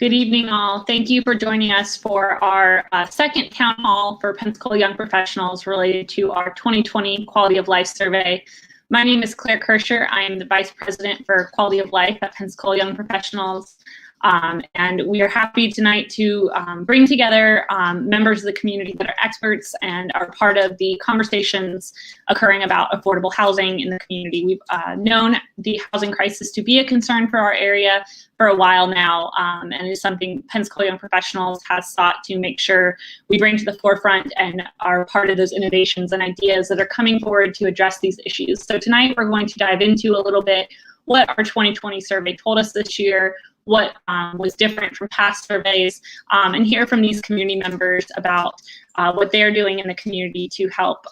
Good evening, all. Thank you for joining us for our second town hall for Pensacola Young Professionals related to our 2020 Quality of Life Survey. My name is Claire Kirscher. I am the Vice President for Quality of Life at Pensacola Young Professionals. And we are happy tonight to bring together members of the community that are experts and are part of the conversations occurring about affordable housing in the community. We've known the housing crisis to be a concern for our area for a while now, and it is something Pensacola Young Professionals has sought to make sure we bring to the forefront and are part of those innovations and ideas that are coming forward to address these issues. So tonight we're going to dive into a little bit what our 2020 survey told us this year, what was different from past surveys, and hear from these community members about what they're doing in the community to help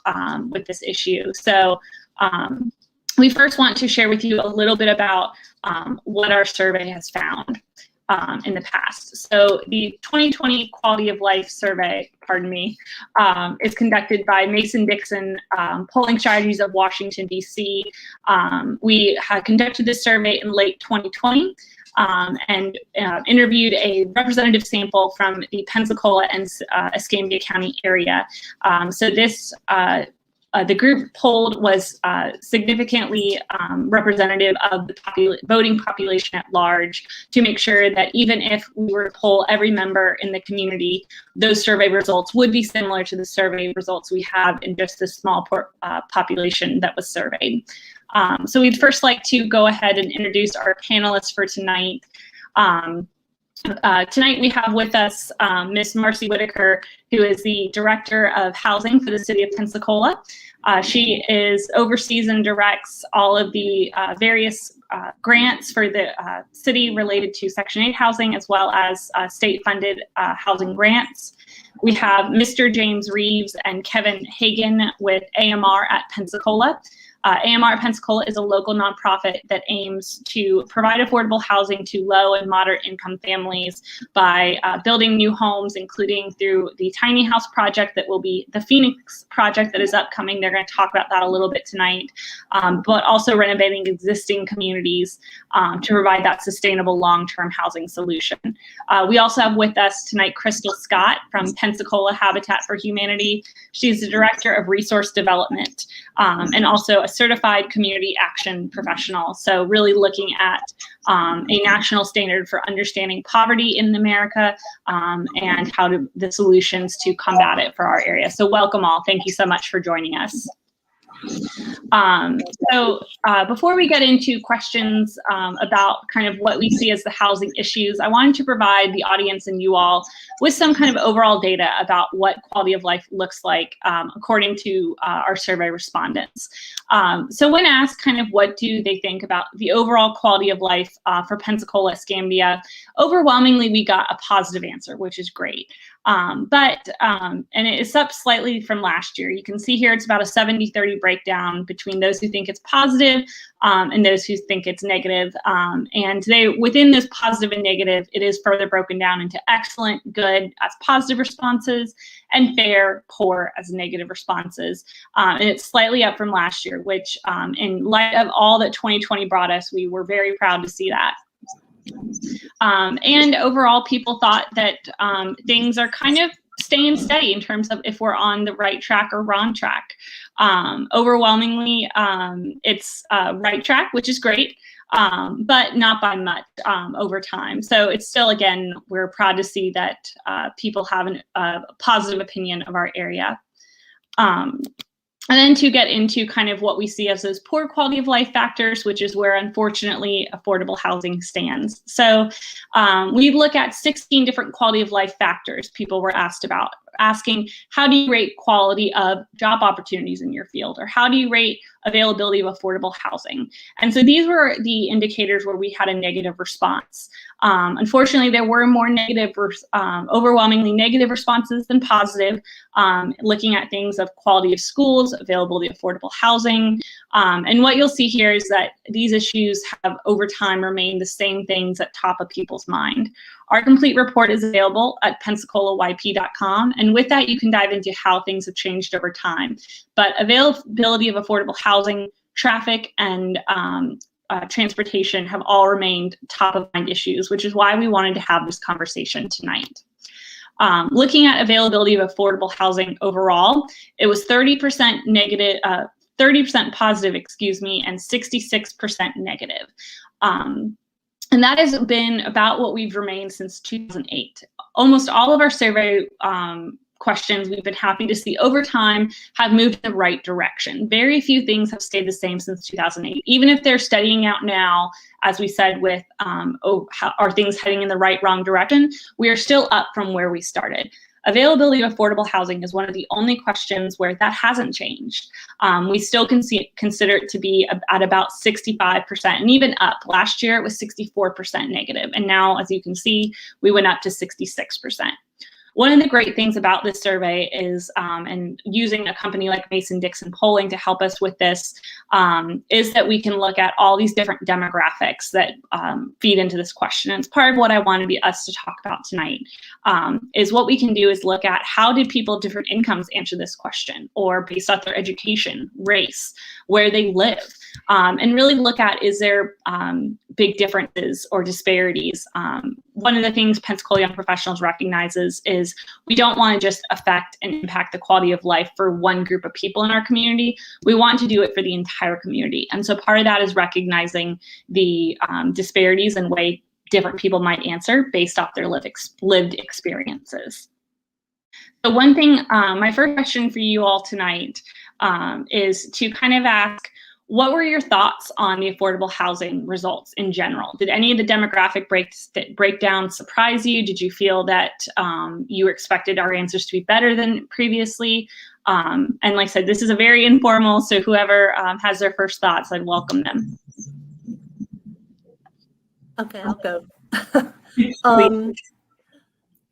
with this issue. So we first want to share with you a little bit about what our survey has found in the past. So the 2020 Quality of Life Survey, is conducted by Mason-Dixon Polling Strategies of Washington, D.C. We had conducted this survey in late 2020. And interviewed a representative sample from the Pensacola and Escambia County area. So this, the group polled was significantly representative of the voting population at large to make sure that even if we were to poll every member in the community, those survey results would be similar to the survey results we have in just this small population that was surveyed. So we'd first like to go ahead and introduce our panelists for tonight. Tonight we have with us Ms. Marcy Whitaker, who is the Director of Housing for the City of Pensacola. She oversees and directs all of the various grants for the city related to Section 8 housing, as well as state-funded housing grants. We have Mr. James Reeves and Kevin Hagan with AMR at Pensacola. AMR at Pensacola is a local nonprofit that aims to provide affordable housing to low and moderate income families by building new homes, including through the tiny house project that will be the Phoenix project that is upcoming. They're going to talk about that a little bit tonight, but also renovating existing communities to provide that sustainable long-term housing solution. We also have with us tonight Crystal Scott from Pensacola Habitat for Humanity. She's the Director of Resource Development and also a certified community action professional. So really looking at a national standard for understanding poverty in America and how the solutions to combat it for our area. So welcome all. Thank you so much for joining us. Before we get into questions about kind of what we see as the housing issues, I wanted to provide the audience and you all with some kind of overall data about what quality of life looks like according to our survey respondents. So when asked kind of what do they think about the overall quality of life for Pensacola, Escambia, overwhelmingly we got a positive answer, which is great. And it is up slightly from last year. You can see here it's about a 70-30 breakdown between those who think it's positive and those who think it's negative. And within this positive and negative, it is further broken down into excellent, good as positive responses, and fair, poor as negative responses. And it's slightly up from last year, which in light of all that 2020 brought us, we were very proud to see that. And overall, people thought that things are kind of staying steady in terms of if we're on the right track or wrong track. Overwhelmingly, it's right track, which is great, but not by much over time. So it's still, again, we're proud to see that people have a positive opinion of our area. And then to get into kind of what we see as those poor quality of life factors, which is where, unfortunately, affordable housing stands. So we look at 16 different quality of life factors people were asked about, asking how do you rate quality of job opportunities in your field, or how do you rate availability of affordable housing? And so these were the indicators where we had a negative response. Unfortunately, there were more negative, overwhelmingly negative responses than positive, looking at things of quality of schools, availability of affordable housing. And what you'll see here is that these issues have over time remained the same things at top of people's mind. Our complete report is available at PensacolaYP.com, and with that you can dive into how things have changed over time. But availability of affordable housing, traffic, and transportation have all remained top of mind issues, which is why we wanted to have this conversation tonight. Looking at availability of affordable housing overall, it was 30% negative, 30% positive, and 66% negative. And that has been about what we've remained since 2008. Almost all of our survey questions we've been happy to see over time have moved in the right direction. Very few things have stayed the same since 2008. Even if they're studying out now, as we said, with are things heading in the wrong direction, we are still up from where we started. Availability of affordable housing is one of the only questions where that hasn't changed. We still consider it to be at about 65% and even up. Last year it was 64% negative, and now, as you can see, we went up to 66%. One of the great things about this survey is, and using a company like Mason-Dixon Polling to help us with this, is that we can look at all these different demographics that feed into this question. And it's part of what I wanted us to talk about tonight, is what we can do is look at how did people of different incomes answer this question, or based off their education, race, where they live, and really look at, is there big differences or disparities. One of the things Pensacola Young Professionals recognizes is we don't want to just affect and impact the quality of life for one group of people in our community. We want to do it for the entire community. And so part of that is recognizing the disparities and way different people might answer based off their lived experiences. So one thing, my first question for you all tonight is to kind of ask, what were your thoughts on the affordable housing results in general? Did any of the demographic breakdowns surprise you? Did you feel that you expected our answers to be better than previously? And like I said, this is a very informal, so whoever has their first thoughts, I'd welcome them. Okay, I'll go.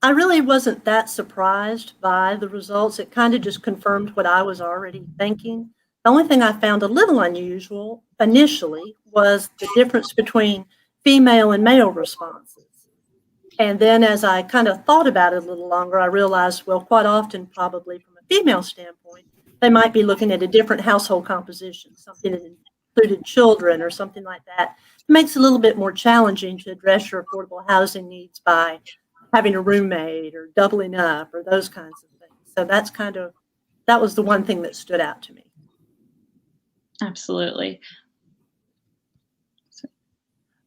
I really wasn't that surprised by the results. It kind of just confirmed what I was already thinking. The only thing I found a little unusual initially was the difference between female and male responses. And then as I kind of thought about it a little longer, I realized, well, quite often, probably from a female standpoint, they might be looking at a different household composition, something that included children or something like that. It makes it a little bit more challenging to address your affordable housing needs by having a roommate or doubling up or those kinds of things. So that was the one thing that stood out to me. Absolutely.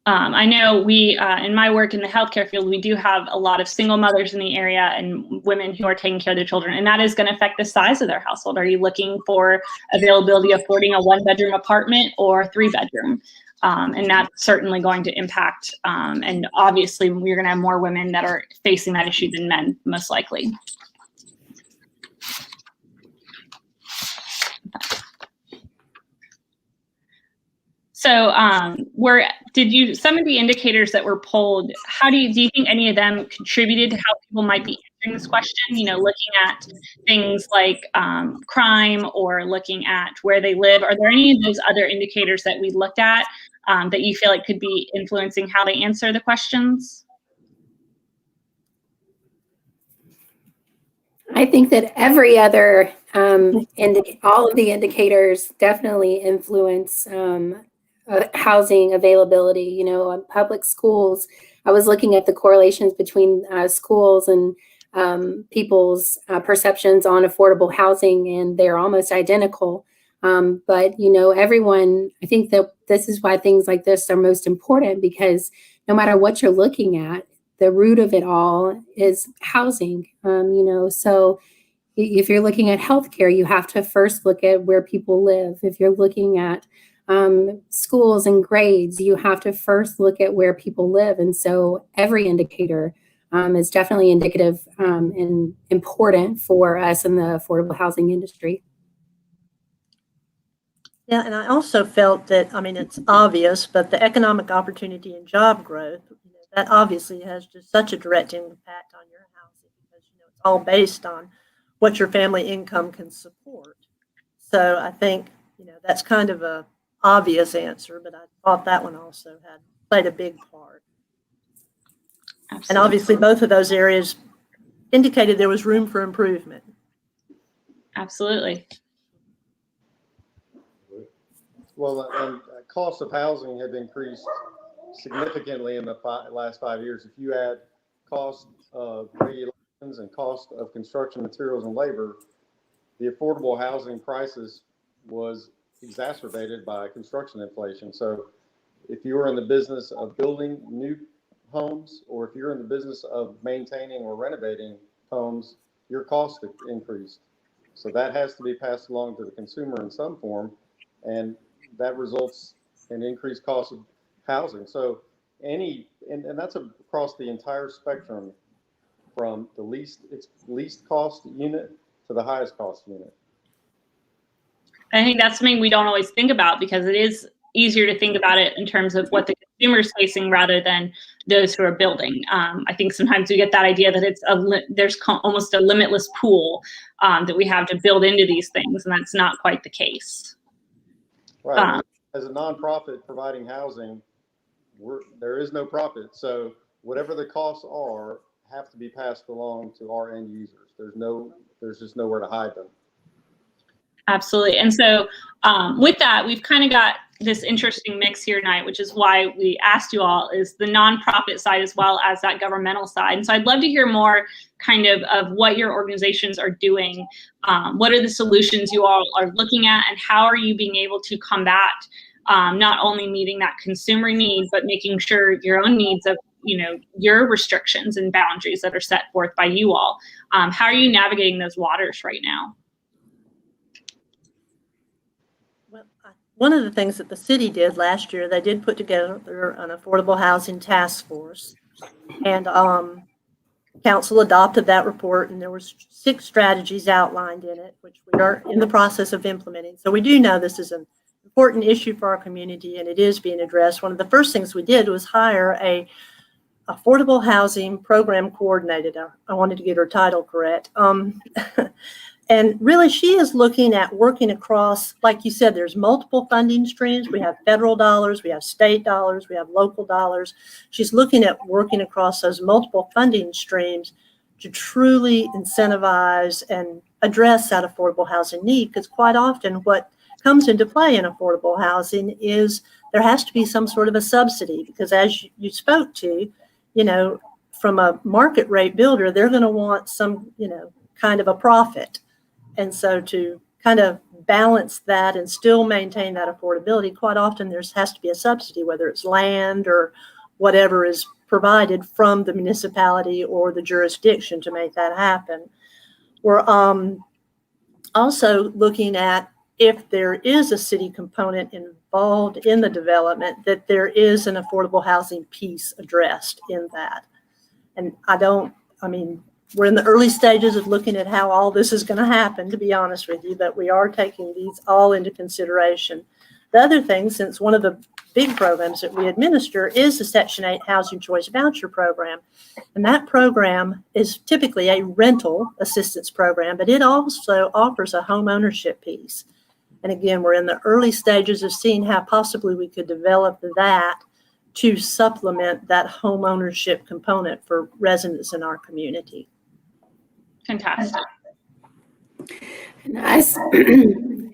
I know we, in my work in the healthcare field, we do have a lot of single mothers in the area and women who are taking care of their children, and that is going to affect the size of their household. Are you looking for availability affording a 1-bedroom apartment or 3-bedroom? And that's certainly going to impact, and obviously we're going to have more women that are facing that issue than men, most likely. So some of the indicators that were polled, do you think any of them contributed to how people might be answering this question? You know, looking at things like crime or looking at where they live. Are there any of those other indicators that we looked at that you feel like could be influencing how they answer the questions? I think that every other all of the indicators definitely influence housing availability. You know, on public schools, I was looking at the correlations between schools and people's perceptions on affordable housing, and they're almost identical. But, you know, I think that this is why things like this are most important, because no matter what you're looking at, the root of it all is housing. You know, so if you're looking at healthcare, you have to first look at where people live. If you're looking at schools and grades, you have to first look at where people live. And so every indicator is definitely indicative and important for us in the affordable housing industry. Yeah, and I also felt that, I mean, it's obvious, but the economic opportunity and job growth, you know, that obviously has just such a direct impact on your housing, because, you know, it's all based on what your family income can support. So I think, you know, that's kind of a obvious answer, but I thought that one also played a big part. Absolutely. And obviously both of those areas indicated there was room for improvement. Absolutely. Well, cost of housing have increased significantly in the last 5 years. If you add cost of regulations and cost of construction materials and labor, the affordable housing crisis was exacerbated by construction inflation. So if you are in the business of building new homes, or if you're in the business of maintaining or renovating homes, your costs have increased. So that has to be passed along to the consumer in some form, and that results in increased cost of housing. So and that's across the entire spectrum, from the least cost unit to the highest cost unit. I think that's something we don't always think about, because it is easier to think about it in terms of what the consumer is facing rather than those who are building. I think sometimes we get that idea that there's almost a limitless pool that we have to build into these things, and that's not quite the case. Right. As a nonprofit providing housing, there is no profit. So whatever the costs are have to be passed along to our end users. There's just nowhere to hide them. Absolutely. And so with that, we've kind of got this interesting mix here tonight, which is why we asked you all, is the nonprofit side as well as that governmental side. And so I'd love to hear more kind of what your organizations are doing. What are the solutions you all are looking at, and how are you being able to combat not only meeting that consumer need, but making sure your own needs of, your restrictions and boundaries that are set forth by you all. How are you navigating those waters right now? One of the things that the city did last year, they did put together an affordable housing task force, and council adopted that report, and there were 6 strategies outlined in it, which we are in the process of implementing. So we do know this is an important issue for our community, and it is being addressed. One of the first things we did was hire a affordable housing program coordinator. I wanted to get her title correct. And really, she is looking at working across, like you said, there's multiple funding streams. We have federal dollars, we have state dollars, we have local dollars. She's looking at working across those multiple funding streams to truly incentivize and address that affordable housing need, because quite often what comes into play in affordable housing is there has to be some sort of a subsidy, because as you spoke to, from a market rate builder, they're going to want some, kind of a profit. And so to kind of balance that and still maintain that affordability, quite often there has to be a subsidy, whether it's land or whatever is provided from the municipality or the jurisdiction to make that happen. We're also looking at, if there is a city component involved in the development, that there is an affordable housing piece addressed in that. And we're in the early stages of looking at how all this is going to happen, to be honest with you, but we are taking these all into consideration. The other thing, since one of the big programs that we administer is the Section 8 Housing Choice Voucher Program, and that program is typically a rental assistance program, but it also offers a home ownership piece. And again, we're in the early stages of seeing how possibly we could develop that to supplement that home ownership component for residents in our community. Fantastic. And us,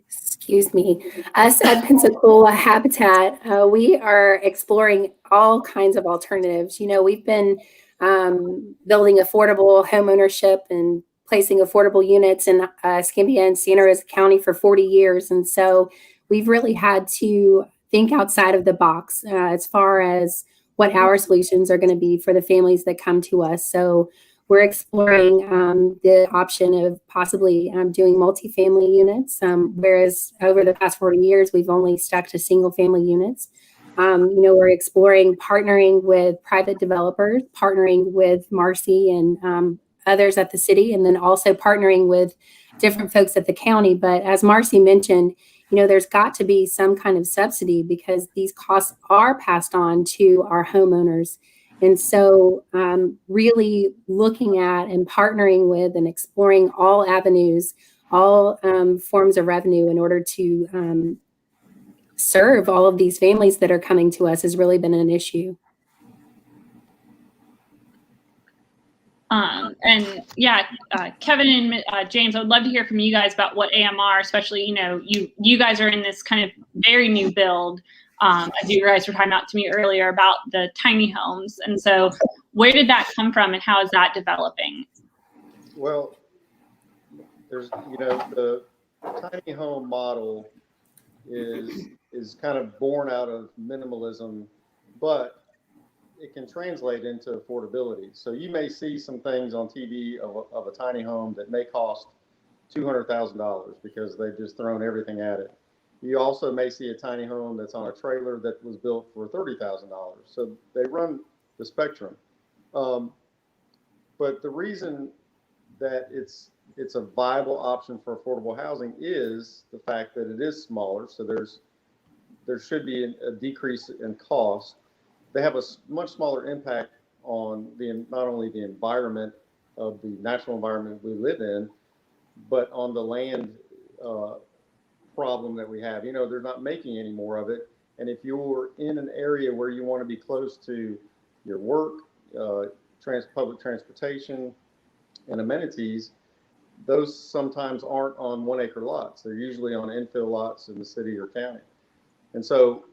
excuse me, us at Pensacola Habitat, we are exploring all kinds of alternatives. We've been building affordable home ownership and placing affordable units in Escambia and Santa Rosa County for 40 years. And so we've really had to think outside of the box as far as what our solutions are going to be for the families that come to us. So we're exploring the option of possibly doing multifamily units, whereas over the past 40 years, we've only stuck to single family units. We're exploring partnering with private developers, partnering with Marcy and others at the city, and then also partnering with different folks at the county. But as Marcy mentioned, there's got to be some kind of subsidy, because these costs are passed on to our homeowners. And so really looking at and partnering with and exploring all avenues, all forms of revenue in order to serve all of these families that are coming to us has really been an issue. Kevin and James, I would love to hear from you guys about what AMR, especially, you guys are in this kind of very new build. as you guys were talking about to me earlier about the tiny homes. And so where did that come from and how is that developing? Well, there's, the tiny home model is kind of born out of minimalism, but it can translate into affordability. So you may see some things on TV of a tiny home that may cost $200,000 because they've just thrown everything at it. You also may see a tiny home that's on a trailer that was built for $30,000. So they run the spectrum. But the reason that it's a viable option for affordable housing is the fact that it is smaller. So there should be a decrease in cost. They have a much smaller impact on not only the environment of the natural environment we live in, but on the land problem that we have. They're not making any more of it. And if you're in an area where you want to be close to your work, public transportation, and amenities, those sometimes aren't on 1 acre lots. They're usually on infill lots in the city or county. And so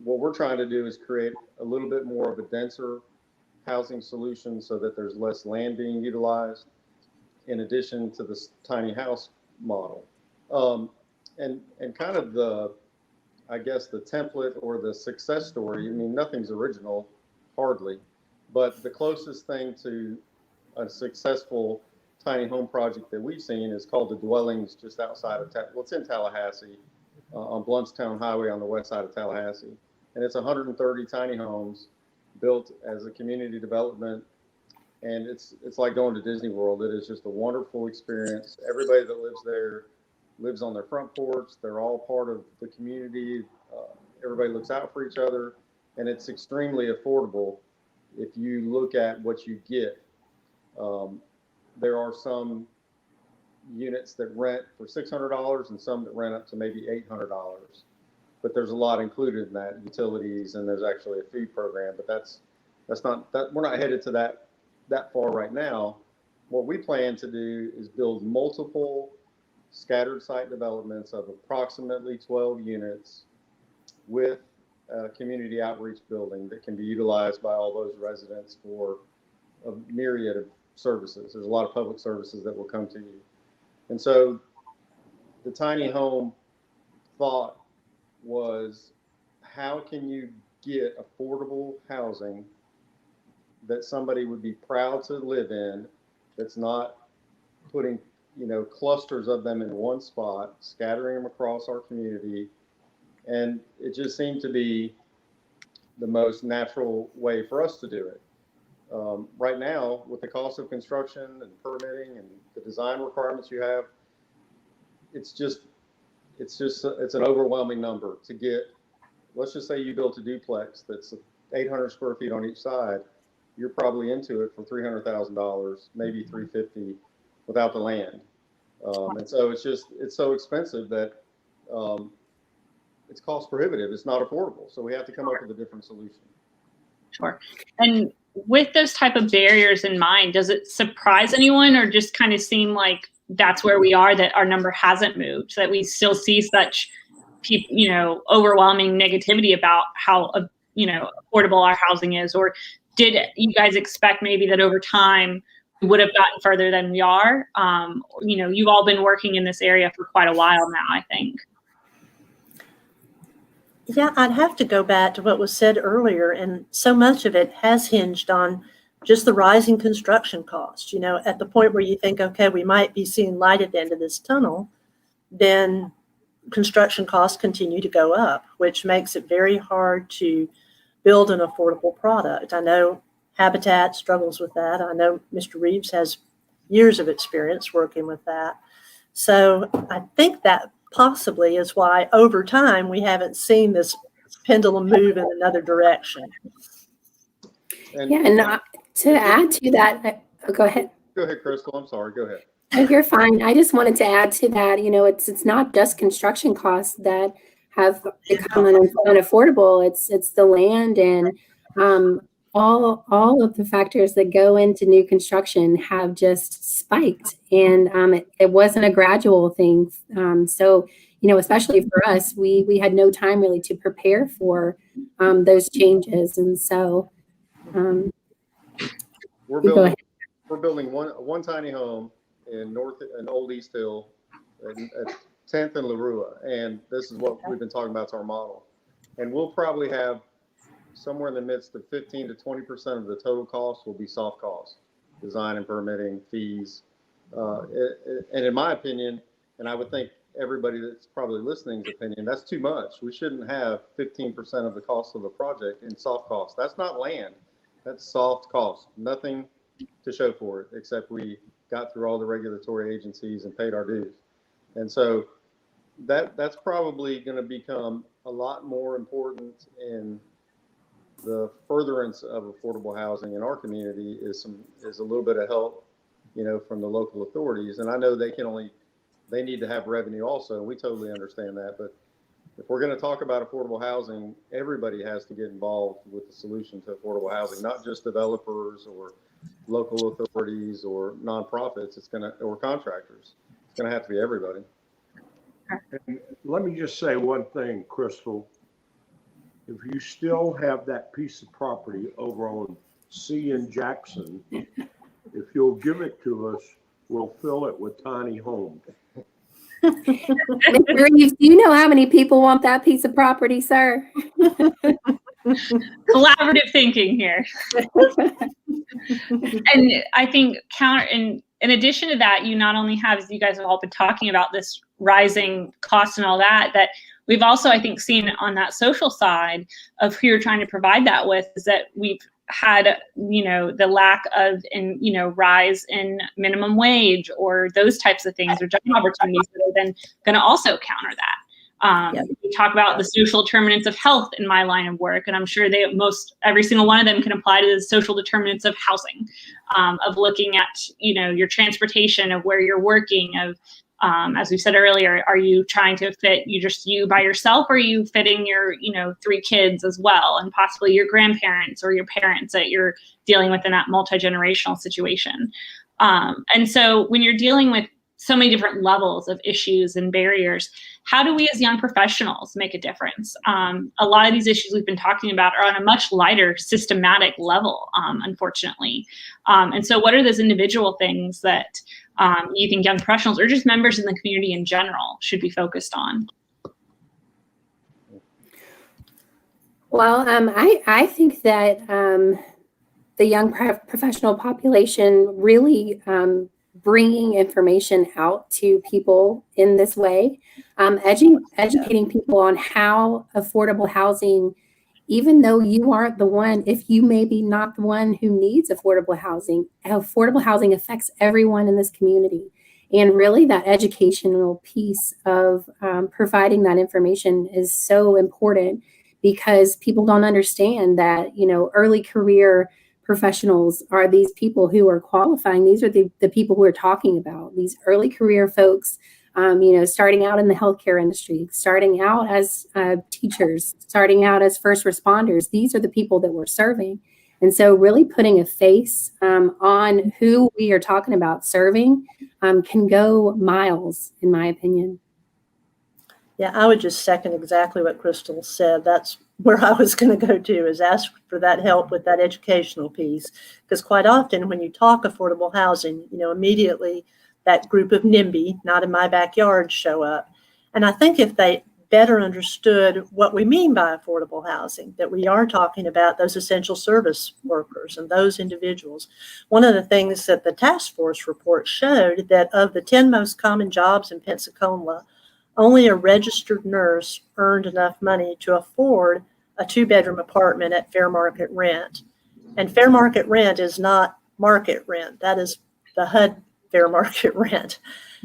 what we're trying to do is create a little bit more of a denser housing solution so that there's less land being utilized in addition to this tiny house model. And kind of the template or the success story, nothing's original, hardly, but the closest thing to a successful tiny home project that we've seen is called the Dwellings just outside of, it's in Tallahassee, on Bluntstown Highway on the west side of Tallahassee. And it's 130 tiny homes built as a community development. And it's like going to Disney World. It is just a wonderful experience. Everybody that lives there lives on their front porch. They're all part of the community. Everybody looks out for each other. And it's extremely affordable if you look at what you get. There are some units that rent for $600 and some that rent up to maybe $800. But there's a lot included in that, utilities, and there's actually a food program. But that's not that we're not headed to that far right now. What we plan to do is build multiple scattered site developments of approximately 12 units with a community outreach building that can be utilized by all those residents for a myriad of services. There's a lot of public services that will come to you. And so the tiny home thought was, how can you get affordable housing that somebody would be proud to live in, that's not putting, clusters of them in one spot, scattering them across our community. And it just seemed to be the most natural way for us to do it. Right now, with the cost of construction and permitting and the design requirements you have, it's an overwhelming number to get. Let's just say you built a duplex that's 800 square feet on each side. You're probably into it for $300,000, maybe $350,000 without the land. And so it's so expensive that it's cost prohibitive. It's not affordable. So we have to come up with a different solution. Sure. And with those type of barriers in mind, does it surprise anyone or just kind of seem like that's where we are, that our number hasn't moved, that we still see such, overwhelming negativity about how, affordable our housing is? Or did you guys expect maybe that over time we would have gotten further than we are? You've all been working in this area for quite a while now, I think. Yeah, I'd have to go back to what was said earlier, and so much of it has hinged on just the rising construction costs. At the point where you think, okay, we might be seeing light at the end of this tunnel, then construction costs continue to go up, which makes it very hard to build an affordable product. I know Habitat struggles with that. I know Mr. Reeves has years of experience working with that. So I think that possibly is why over time we haven't seen this pendulum move in another direction. And to add to that, go ahead. Go ahead, Crystal. I'm sorry. Go ahead. Oh, you're fine. I just wanted to add to that, it's not just construction costs that have become unaffordable. It's the land and all of the factors that go into new construction have just spiked, and it wasn't a gradual thing. So especially for us, we had no time really to prepare for those changes. And so We're go building ahead. we're building one tiny home in Old East Hill at 10th and LaRua, and this is what we've been talking about to our model. And we'll probably have somewhere in the midst of 15 to 20% of the total cost will be soft costs, design and permitting, fees. And in my opinion, and I would think everybody that's probably listening's opinion, that's too much. We shouldn't have 15% of the cost of the project in soft costs. That's not land. That's soft cost. Nothing to show for it, except we got through all the regulatory agencies and paid our dues. And so that's probably going to become a lot more important in the furtherance of affordable housing in our community is a little bit of help, from the local authorities. And I know they need to have revenue also, and we totally understand that. But if we're going to talk about affordable housing, everybody has to get involved with the solution to affordable housing, not just developers or local authorities or nonprofits. Or contractors. It's going to have to be everybody. And let me just say one thing, Crystal. If you still have that piece of property over on C in Jackson, if you'll give it to us, we'll fill it with tiny homes. Mr. Reeves, do you know how many people want that piece of property, sir? Collaborative thinking here. And I think in addition to that, you not only have, as you guys have all been talking about, this rising cost and all that we've also, I think, seen on that social side of who you're trying to provide that with, is that we've had, the lack of, rise in minimum wage or those types of things or job opportunities that are then going to also counter that. We talk about the social determinants of health in my line of work, and I'm sure every single one of them can apply to the social determinants of housing, of looking at, your transportation, of where you're working, of, as we said earlier, are you trying to fit you by yourself, or are you fitting your, 3 kids as well, and possibly your grandparents or your parents that you're dealing with in that multi-generational situation. And so when you're dealing with so many different levels of issues and barriers, how do we as young professionals make a difference? A lot of these issues we've been talking about are on a much lighter systematic level, unfortunately. And so what are those individual things that you think young professionals or just members in the community in general should be focused on? Well, I think that the young professional population really bringing information out to people in this way, educating people on how affordable housing, even though you aren't the one, if you may be not the one who needs affordable housing affects everyone in this community. And really that educational piece of providing that information is so important, because people don't understand that, early career professionals are these people who are qualifying. These are the people who we're talking about, these early career folks, starting out in the healthcare industry, starting out as teachers, starting out as first responders. These are the people that we're serving. And so really putting a face on who we are talking about serving can go miles, in my opinion. Yeah, I would just second exactly what Crystal said. That's where I was going to go to, is ask for that help with that educational piece. Because quite often when you talk affordable housing, immediately that group of NIMBY, not in my backyard, show up. And I think if they better understood what we mean by affordable housing, that we are talking about those essential service workers and those individuals. One of the things that the task force report showed, that of the 10 most common jobs in Pensacola, only a registered nurse earned enough money to afford a 2-bedroom apartment at fair market rent. And fair market rent is not market rent. That is the HUD fair market rent.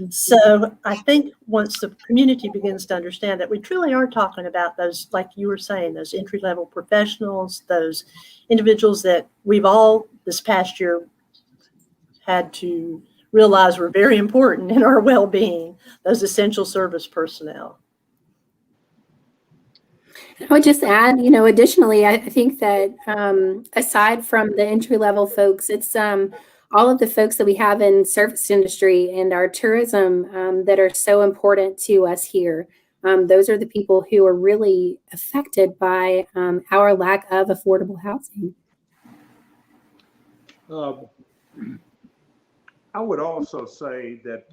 So I think once the community begins to understand that we truly are talking about those, like you were saying, those entry-level professionals, those individuals that we've all this past year had to realize were very important in our well-being, those essential service personnel. I would just add, additionally, I think that aside from the entry-level folks, it's all of the folks that we have in service industry and our tourism that are so important to us here. those are the people who are really affected by our lack of affordable housing. I would also say that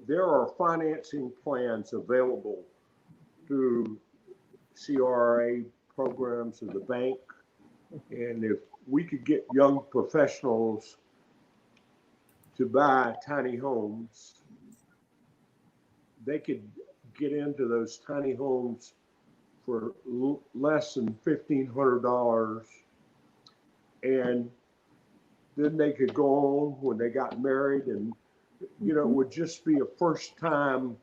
there are financing plans available through CRA programs of the bank. And if we could get young professionals to buy tiny homes, they could get into those tiny homes for less than $1,500. And then they could go on when they got married, and it would just be a first time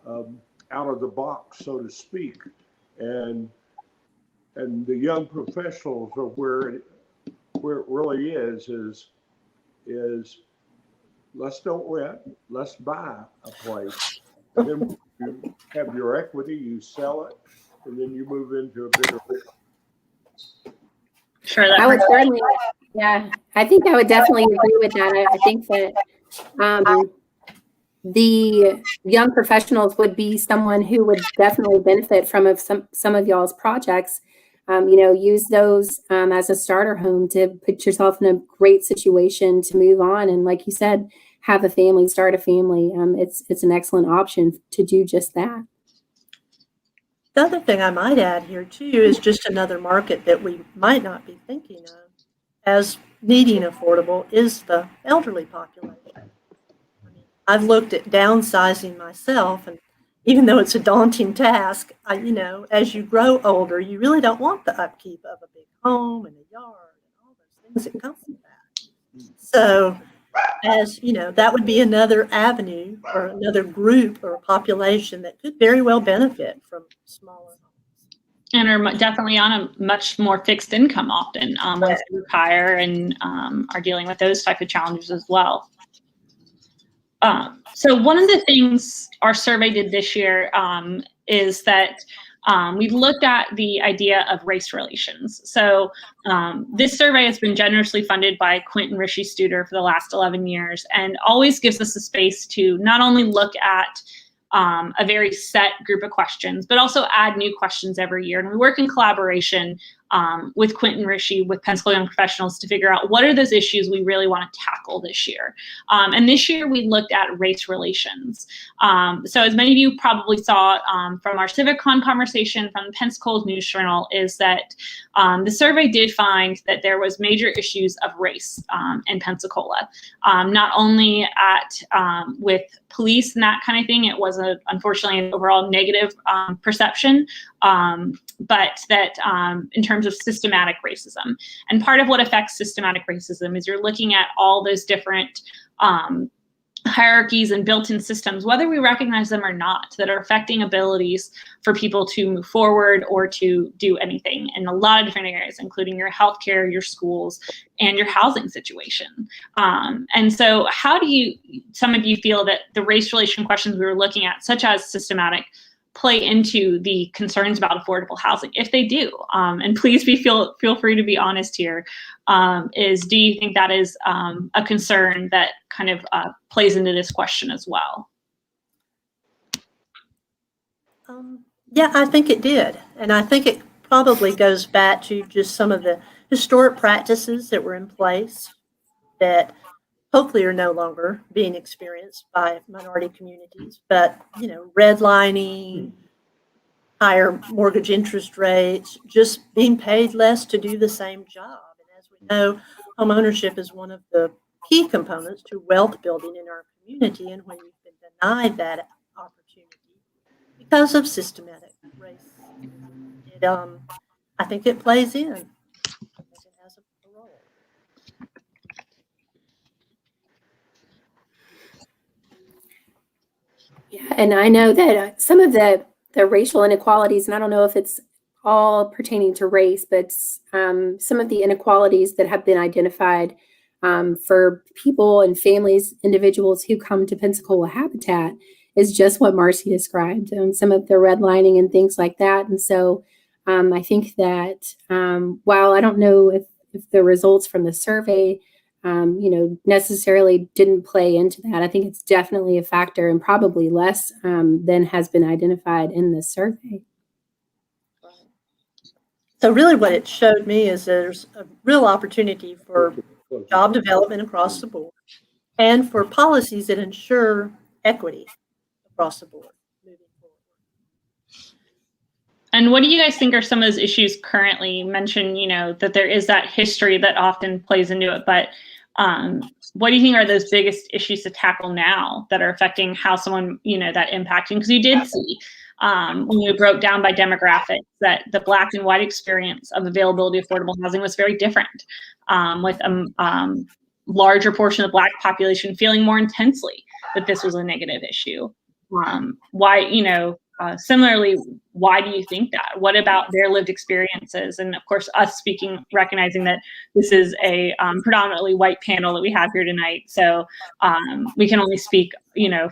out of the box, so to speak. And the young professionals are where it really is let's don't rent, let's buy a place. Then you have your equity, you sell it, and then you move into a bigger. Sure. I would certainly, yeah, I think I would definitely agree with that. I think that the young professionals would be someone who would definitely benefit from some of y'all's projects. Use those as a starter home to put yourself in a great situation to move on. And like you said, have a family, start a family. It's an excellent option to do just that. The other thing I might add here too is just another market that we might not be thinking of as needing affordable is the elderly population. I've looked at downsizing myself, and even though it's a daunting task, as you grow older, you really don't want the upkeep of a big home and a yard and all those things that come with that. So, that would be another avenue or another group or population that could very well benefit from smaller homes. And are definitely on a much more fixed income often once they retire and are dealing with those type of challenges as well. So one of the things our survey did this year is that we looked at the idea of race relations. So this survey has been generously funded by Quentin Rishi Studer for the last 11 years and always gives us a space to not only look at a very set group of questions, but also add new questions every year. And we work in collaboration with Quentin Rishi, with Pensacola Young Professionals, to figure out what are those issues we really want to tackle this year. And this year we looked at race relations. So as many of you probably saw from our CivicCon conversation from the Pensacola News Journal, is that the survey did find that there was major issues of race in Pensacola, not only with police and that kind of thing. It was unfortunately an overall negative perception, but that in terms of systematic racism. And part of what affects systematic racism is you're looking at all those different hierarchies and built-in systems, whether we recognize them or not, that are affecting abilities for people to move forward or to do anything in a lot of different areas, including your healthcare, your schools, and your housing situation. And so how do some of you feel that the race relation questions we were looking at, such as systematic, play into the concerns about affordable housing? If they do, and please feel free to be honest here, do you think that is a concern that kind of plays into this question as well? Yeah, I think it did. And I think it probably goes back to just some of the historic practices that were in place that hopefully are no longer being experienced by minority communities. But, redlining, higher mortgage interest rates, just being paid less to do the same job. And as we know, home ownership is one of the key components to wealth building in our community. And when you've been denied that opportunity because of systematic racism, I think it plays in. I think it has a role. Yeah, and I know that some of the racial inequalities, and I don't know if it's all pertaining to race, but some of the inequalities that have been identified for people and families, individuals who come to Pensacola Habitat is just what Marcy described, and some of the redlining and things like that. And so I think that while I don't know if the results from the survey necessarily didn't play into that. I think it's definitely a factor, and probably less than has been identified in this survey. So really what it showed me is there's a real opportunity for job development across the board and for policies that ensure equity across the board moving forward. And what do you guys think are some of those issues currently? You mentioned, that there is that history that often plays into it, but what do you think are those biggest issues to tackle now that are affecting how someone, that impacting? Because you did see when we broke down by demographics that the Black and white experience of availability of affordable housing was very different, with a larger portion of the Black population feeling more intensely that this was a negative issue. Why, similarly, why do you think that? What about their lived experiences? And of course, us speaking, recognizing that this is a predominantly white panel that we have here tonight. So we can only speak,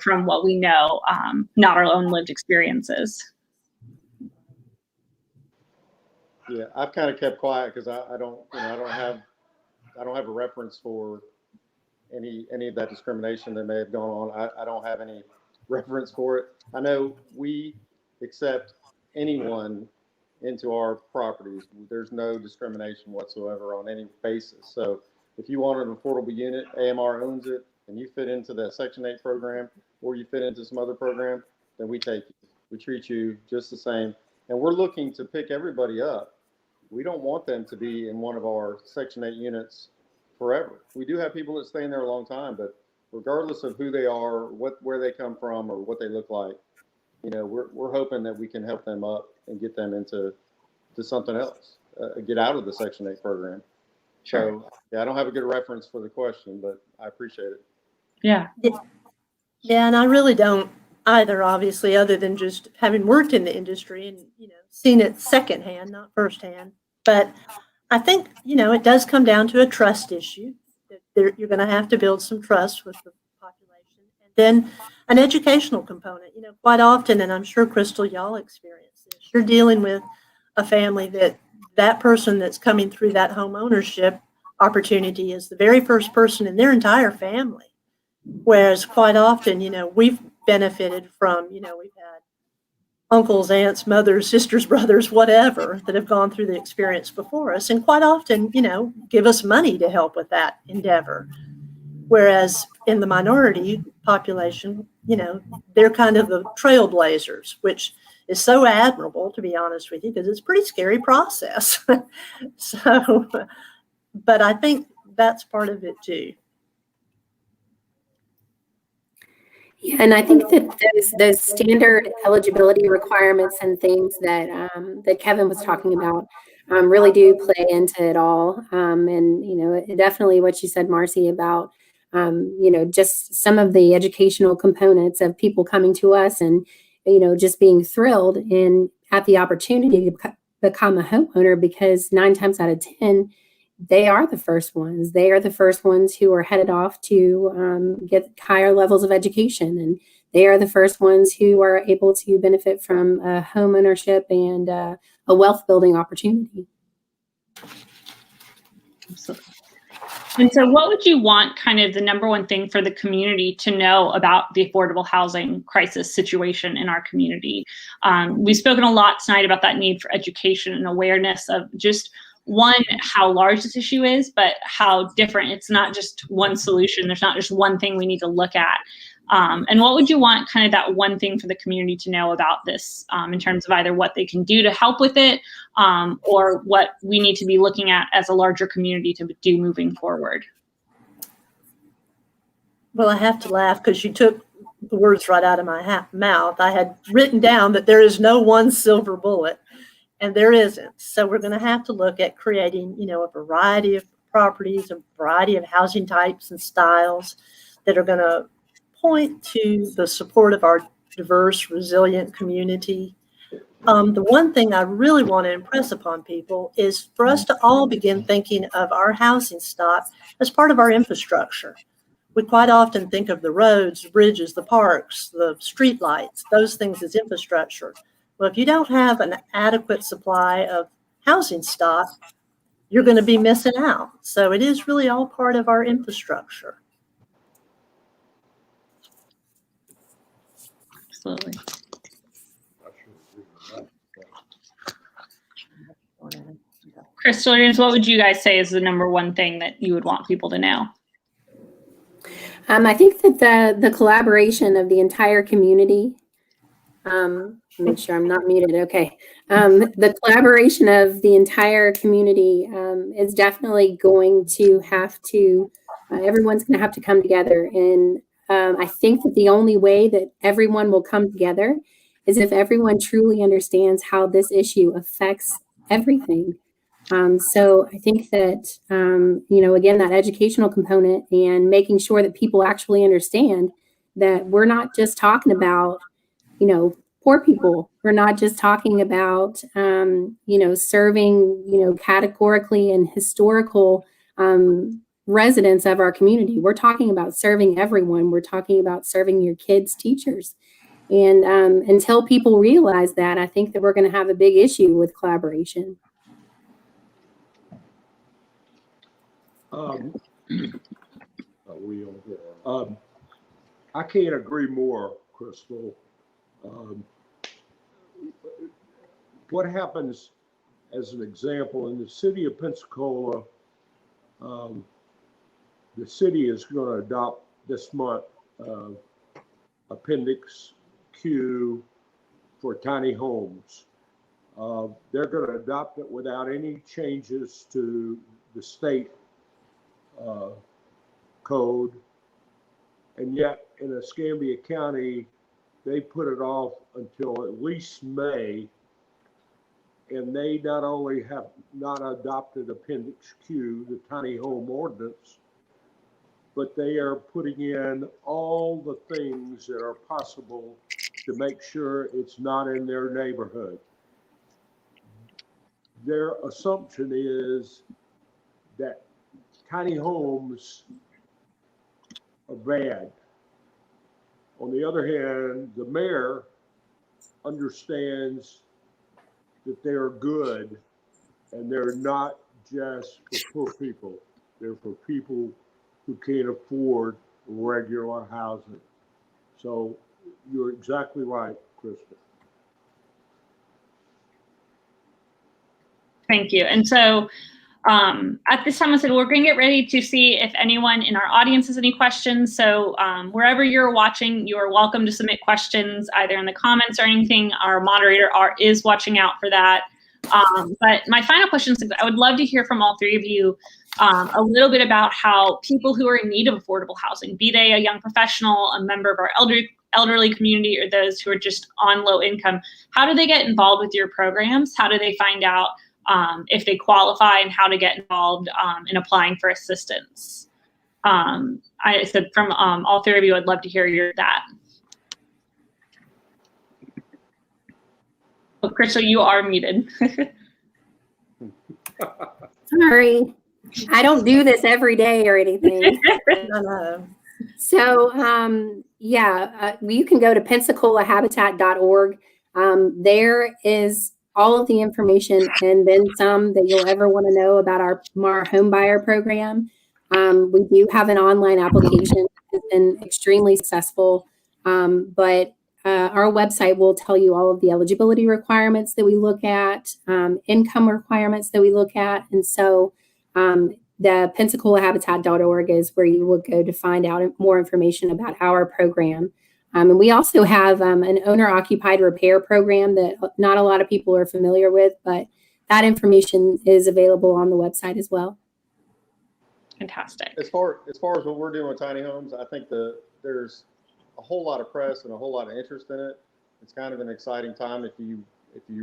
from what we know, not our own lived experiences. Yeah, I've kind of kept quiet because I don't have a reference for any of that discrimination that may have gone on. I don't have any reference for it. I know we accept anyone into our properties. There's no discrimination whatsoever on any basis. So if you want an affordable unit, AMR owns it, and you fit into the Section 8 program, or you fit into some other program, then we take you. We treat you just the same. And we're looking to pick everybody up. We don't want them to be in one of our Section 8 units forever. We do have people that stay in there a long time, but regardless of who they are, where they come from, or what they look like, we're hoping that we can help them up and get them into something else, get out of the Section 8 program. Sure. So, yeah, I don't have a good reference for the question, but I appreciate it. Yeah. Yeah, and I really don't either, obviously, other than just having worked in the industry and, seen it secondhand, not firsthand. But I think, it does come down to a trust issue. You're going to have to build some trust with the population. And then an educational component, quite often, and I'm sure, Crystal, y'all experience this, you're dealing with a family that person that's coming through that home ownership opportunity is the very first person in their entire family. Whereas quite often, we've benefited from, we've had uncles, aunts, mothers, sisters, brothers, whatever, that have gone through the experience before us, and quite often, give us money to help with that endeavor. Whereas in the minority population, they're kind of the trailblazers, which is so admirable, to be honest with you, because it's a pretty scary process. So, but I think that's part of it too. Yeah, and I think that those standard eligibility requirements and things that that Kevin was talking about really do play into it all. And definitely what you said, Marcy, about just some of the educational components of people coming to us and just being thrilled at the opportunity to become a homeowner, because 9 times out of 10. They are the first ones. They are the first ones who are headed off to get higher levels of education. And they are the first ones who are able to benefit from home ownership and a wealth building opportunity. Absolutely. And so what would you want kind of the number one thing for the community to know about the affordable housing crisis situation in our community? We've spoken a lot tonight about that need for education and awareness of just one, how large this issue is, but how different. It's not just one solution. There's not just one thing we need to look at. And what would you want kind of that one thing for the community to know about this in terms of either what they can do to help with it or what we need to be looking at as a larger community to do moving forward? Well, I have to laugh because you took the words right out of my mouth. I had written down that there is no one silver bullet. And there isn't. So we're going to have to look at creating, a variety of properties, a variety of housing types and styles that are going to point to the support of our diverse, resilient community. The one thing I really want to impress upon people is for us to all begin thinking of our housing stock as part of our infrastructure. We quite often think of the roads, the bridges, the parks, the street lights, those things as infrastructure. Well, if you don't have an adequate supply of housing stock, you're going to be missing out. So it is really all part of our infrastructure. Absolutely. I should agree with that. Crystal, what would you guys say is the number one thing that you would want people to know? I think that the collaboration of the entire community, make sure I'm not muted. Okay. The collaboration of the entire community is definitely going to have to, everyone's going to have to come together. And I think that the only way that everyone will come together is if everyone truly understands how this issue affects everything. So I think that, again, that educational component and making sure that people actually understand that we're not just talking about, poor people. We're not just talking about, serving, categorically and historical residents of our community. We're talking about serving everyone. We're talking about serving your kids' teachers. And until people realize that, I think that we're going to have a big issue with collaboration. I can't agree more, Crystal. What happens, as an example, in the city of Pensacola, the city is going to adopt this month Appendix Q for tiny homes. They're going to adopt it without any changes to the state code, and yet in Escambia County, they put it off until at least May, and they not only have not adopted Appendix Q, the tiny home ordinance, but they are putting in all the things that are possible to make sure it's not in their neighborhood. Their assumption is that tiny homes are bad. On the other hand, the mayor understands that they're good, and they're not just for poor people. They're for people who can't afford regular housing. So you're exactly right, Krista. Thank you. And so at this time, I said we're going to get ready to see if anyone in our audience has any questions. So wherever you're watching, you are welcome to submit questions either in the comments or anything. Our moderator is watching out for that. But my final question is, I would love to hear from all three of you a little bit about how people who are in need of affordable housing, be they a young professional, a member of our elderly community, or those who are just on low income, how do they get involved with your programs? How do they find out if they qualify, and how to get involved in applying for assistance? I said from all three of you, I'd love to hear that. Oh, Crystal, you are muted. Sorry, I don't do this every day or anything. No. So you can go to PensacolaHabitat.org. There is all of the information and then some that you'll ever want to know about our home buyer program. We do have an online application that's been extremely successful, but our website will tell you all of the eligibility requirements that we look at, income requirements that we look at. And so the PensacolaHabitat.org is where you will go to find out more information about our program. And we also have an owner-occupied repair program that not a lot of people are familiar with, but that information is available on the website as well. Fantastic. As far as what we're doing with tiny homes, I think there's a whole lot of press and a whole lot of interest in it. It's kind of an exciting time if you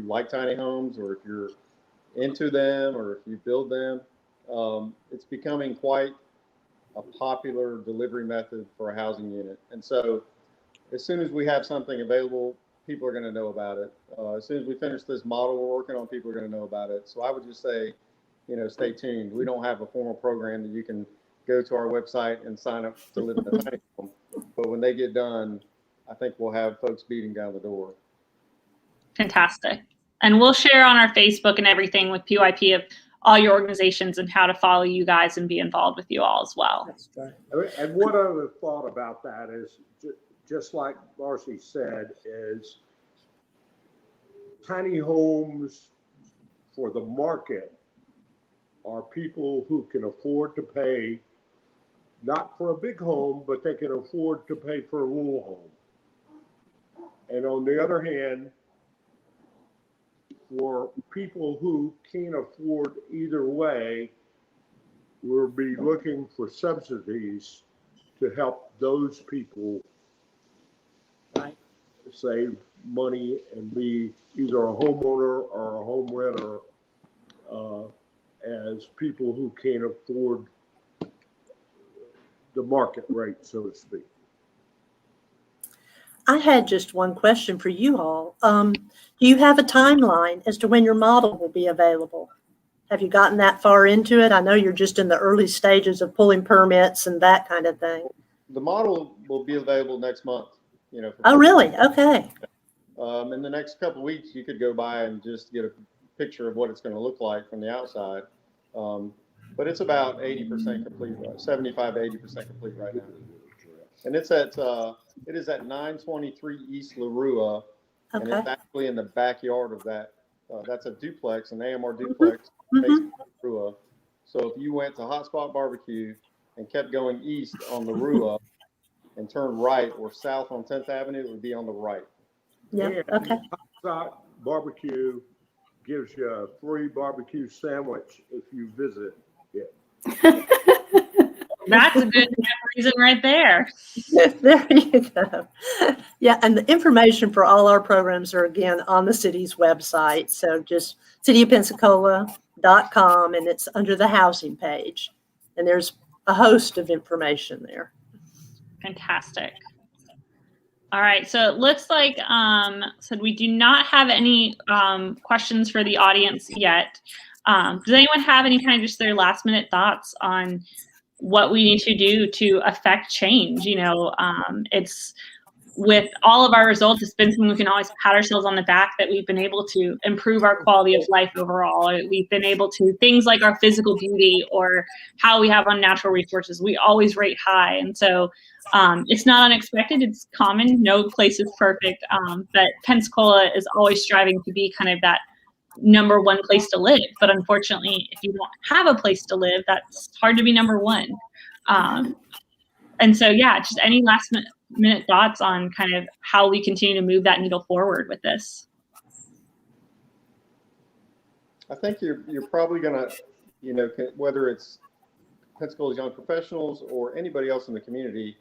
like tiny homes, or if you're into them, or if you build them. It's becoming quite a popular delivery method for a housing unit. And so as soon as we have something available, people are going to know about it. As soon as we finish this model we're working on, people are going to know about it. So I would just say, stay tuned. We don't have a formal program that you can go to our website and sign up to live in a tiny home. But when they get done, I think we'll have folks beating down the door. Fantastic. And we'll share on our Facebook and everything with PYP of all your organizations and how to follow you guys and be involved with you all as well. That's right. And one other thought about that is, just like Marcy said, is tiny homes for the market are people who can afford to pay, not for a big home, but they can afford to pay for a little home. And on the other hand, for people who can't afford either way, we'll be looking for subsidies to help those people save money and be either a homeowner or a home renter, as people who can't afford the market rate, so to speak. I had just one question for you all. Do you have a timeline as to when your model will be available? Have you gotten that far into it? I know you're just in the early stages of pulling permits and that kind of thing. The model will be available next month, you know. Oh, really? Okay. In the next couple of weeks, you could go by and just get a picture of what it's going to look like from the outside. But it's about 80% complete, 75 to 80% complete right now. And it is at 923 East Larua, and Okay. it's actually in the backyard of that. That's a duplex, an AMR duplex, Mhm. facing Larua. So if you went to Hotspot Barbecue and kept going east on Larua and turned right or south on 10th Avenue, it would be on the right. Yeah. And Okay. Hotspot Barbecue gives you a free barbecue sandwich if you visit it. That's a good reason right there. There you go. Yeah, and the information for all our programs are again on the city's website. So just cityofpensacola.com, and it's under the housing page. And there's a host of information there. Fantastic. All right, so it looks like so we do not have any questions for the audience yet. Does anyone have any kind of just their last minute thoughts on what we need to do to affect change? You know, it's with all of our results, it's been something we can always pat ourselves on the back that we've been able to improve our quality of life overall. We've been able to, things like our physical beauty or how we have on natural resources, we always rate high. And so it's not unexpected, it's common, no place is perfect, but Pensacola is always striving to be kind of that number one place to live. But unfortunately, if you don't have a place to live, that's hard to be number one. And so, yeah, just any last minute thoughts on kind of how we continue to move that needle forward with this? I think you're probably going to, you know, whether it's Pensacola's young professionals or anybody else in the community,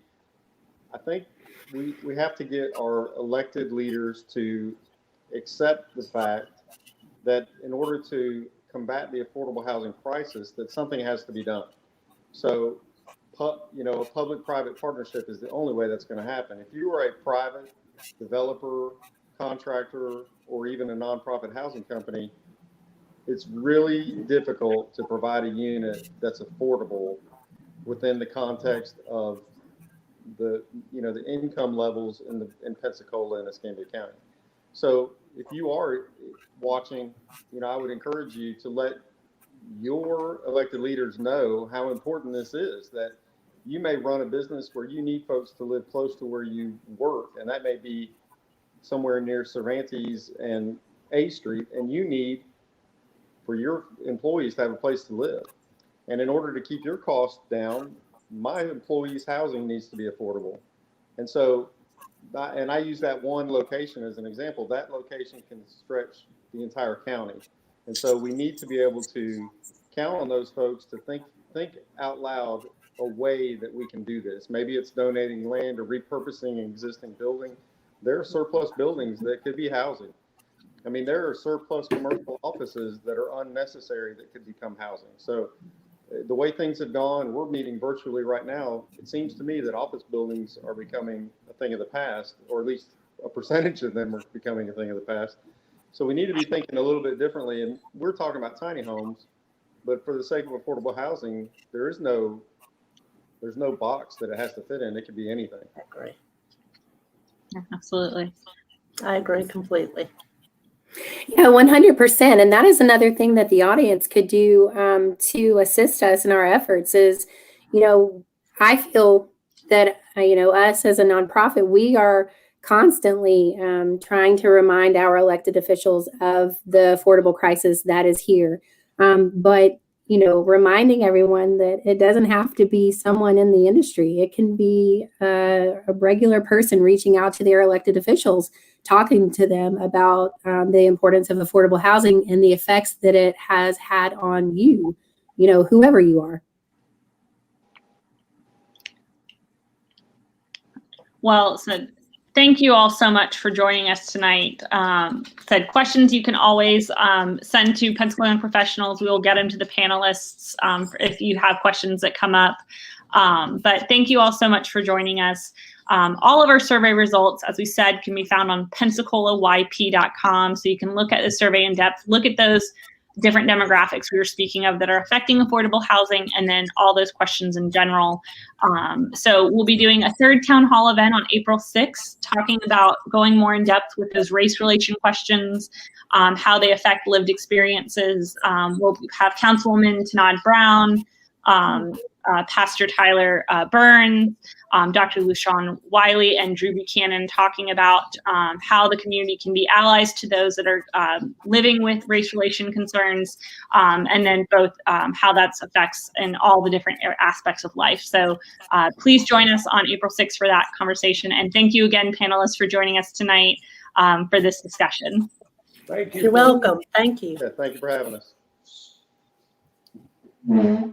I think we have to get our elected leaders to accept the fact that in order to combat the affordable housing crisis, that something has to be done. So, you know, a public-private partnership is the only way that's going to happen. If you are a private developer, contractor, or even a nonprofit housing company, it's really difficult to provide a unit that's affordable within the context of the, you know, the income levels in Pensacola and Escambia County. So if you are watching, you know, I would encourage you to let your elected leaders know how important this is, that you may run a business where you need folks to live close to where you work, and that may be somewhere near Cervantes and A Street, and you need for your employees to have a place to live. And in order to keep your costs down, my employees' housing needs to be affordable. And so, and I use that one location as an example. That location can stretch the entire county. And so we need to be able to count on those folks to think out loud a way that we can do this. Maybe it's donating land or repurposing an existing building. There are surplus buildings that could be housing. I mean, there are surplus commercial offices that are unnecessary that could become housing. So the way things have gone, we're meeting virtually right now. It seems to me that office buildings are becoming a thing of the past, or at least a percentage of them are becoming a thing of the past. So we need to be thinking a little bit differently. And we're talking about tiny homes, but for the sake of affordable housing, there's no box that it has to fit in. It could be anything. I agree. Yeah, absolutely. I agree completely. Yeah, 100%. And that is another thing that the audience could do to assist us in our efforts is, I feel that, us as a nonprofit, we are constantly trying to remind our elected officials of the affordable crisis that is here. But reminding everyone that it doesn't have to be someone in the industry. It can be a regular person reaching out to their elected officials, talking to them about the importance of affordable housing and the effects that it has had on you, whoever you are. Well said. Thank you all so much for joining us tonight. Said questions you can always send to Pensacola Young Professionals. We will get them to the panelists if you have questions that come up. But thank you all so much for joining us. All of our survey results, as we said, can be found on PensacolaYP.com. So you can look at the survey in depth, look at those different demographics we were speaking of that are affecting affordable housing, and then all those questions in general. So we'll be doing a third town hall event on April 6th, talking about going more in depth with those race relation questions, how they affect lived experiences. We'll have Councilwoman Tanad Brown, Pastor Tyler Burns, Dr. LaShawn Wiley, and Drew Buchanan talking about how the community can be allies to those that are living with race relation concerns, and then both how that affects in all the different aspects of life. So please join us on April 6th for that conversation. And thank you again, panelists, for joining us tonight for this discussion. Thank you. You're welcome. Thank you. Yeah, thank you for having us.